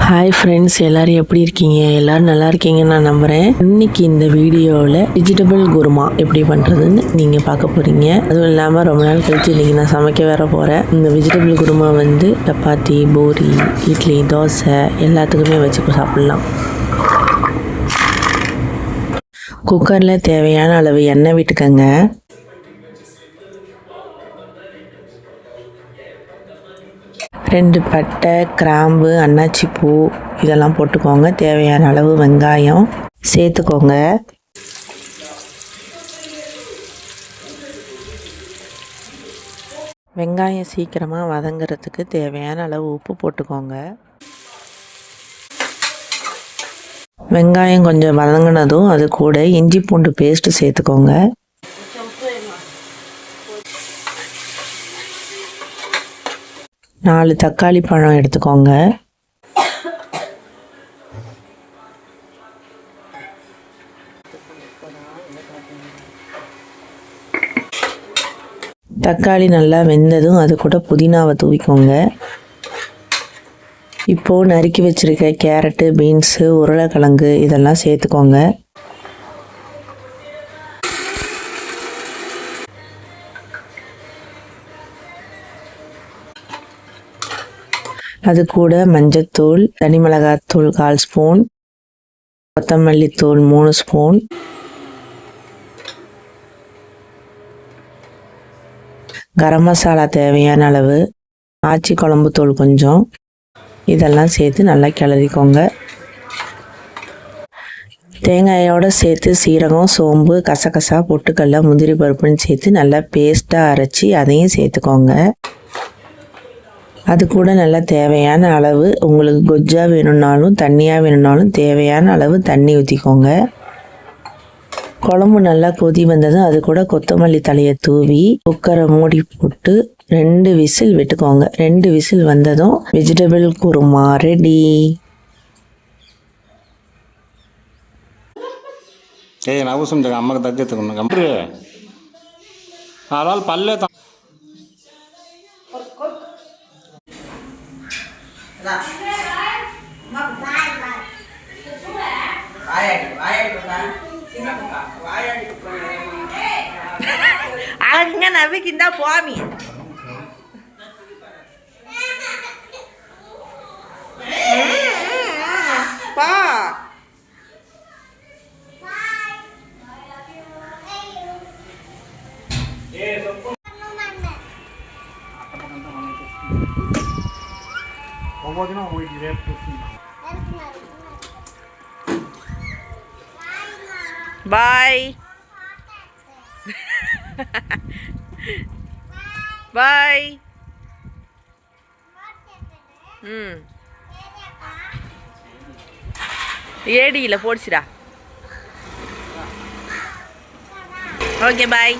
Hi friends, எல்லோரும் எப்படி இருக்கீங்க? எல்லோரும் நல்லா இருக்கீங்கன்னு நான் நம்புகிறேன். இன்றைக்கி இந்த வீடியோவில் வெஜிடபிள் குருமா எப்படி பண்ணுறதுன்னு நீங்கள் பார்க்க போகிறீங்க. அதுவும் இல்லாமல் ரொம்ப நாள் கழிச்சு இன்றைக்கி நான் சமைக்க வேற போகிறேன். இந்த வெஜிடபிள் குருமா வந்து சப்பாத்தி, பூரி, இட்லி, தோசை எல்லாத்துக்குமே வச்சு சாப்பிட்லாம். குக்கரில் தேவையான அளவு எண்ணெய் விட்டுக்கங்க. ரெண்டு பட்டை, கிராம்பு, அன்னாச்சி பூ இதெல்லாம் போட்டுக்கோங்க. தேவையான அளவு வெங்காயம் சேர்த்துக்கோங்க. வெங்காயம் சீக்கிரமாக வதங்கிறதுக்கு தேவையான அளவு உப்பு போட்டுக்கோங்க. வெங்காயம் கொஞ்சம் வதங்கினதும் அது கூட இஞ்சி பூண்டு பேஸ்ட்டு சேர்த்துக்கோங்க. நாலு தக்காளி பழம் எடுத்துக்கோங்க. தக்காளி நல்லா வெந்ததும் அது கூட புதினாவை தூவிக்கோங்க. இப்போது நறுக்கி வச்சுருக்க கேரட்டு, பீன்ஸு, உருளைக்கிழங்கு இதெல்லாம் சேர்த்துக்கோங்க. அது கூட மஞ்சத்தூள், தனி மிளகாத்தூள் 1/4 ஸ்பூன், கொத்தமல்லி தூள் 3 ஸ்பூன், கரம் மசாலா தேவையான அளவு, ஆச்சி குழம்பு தூள் கொஞ்சம், இதெல்லாம் சேர்த்து நல்லா கிளறிக்கோங்க. தேங்காயோடு சேர்த்து சீரகம், சோம்பு, கசகசா, பொட்டுக்கடலை, முந்திரி பருப்புன்னு சேர்த்து நல்லா பேஸ்ட்டாக அரைச்சி அதையும் சேர்த்துக்கோங்க. அது கூட நல்லா தேவையான அளவு, உங்களுக்கு கொஜ்ஜாக வேணும்னாலும் தண்ணியாக வேணும்னாலும் தேவையான அளவு தண்ணி ஊற்றிக்கோங்க. குழம்பு நல்லா கொதி வந்ததும் அது கூட கொத்தமல்லி தலையை தூவி குக்கரை மூடி போட்டு 2 விசில் விட்டுக்கோங்க. 2 விசில் வந்ததும் வெஜிடபிள் குருமா ரெடி. అమ్మకి తగ్గెత్తుకున్నా అలా పల్లె அழகுங்க நவிக்கிந்தா போமி பா Bye. Bye. ஏடியில் போடுச்சுடா. ஓகே பாய்.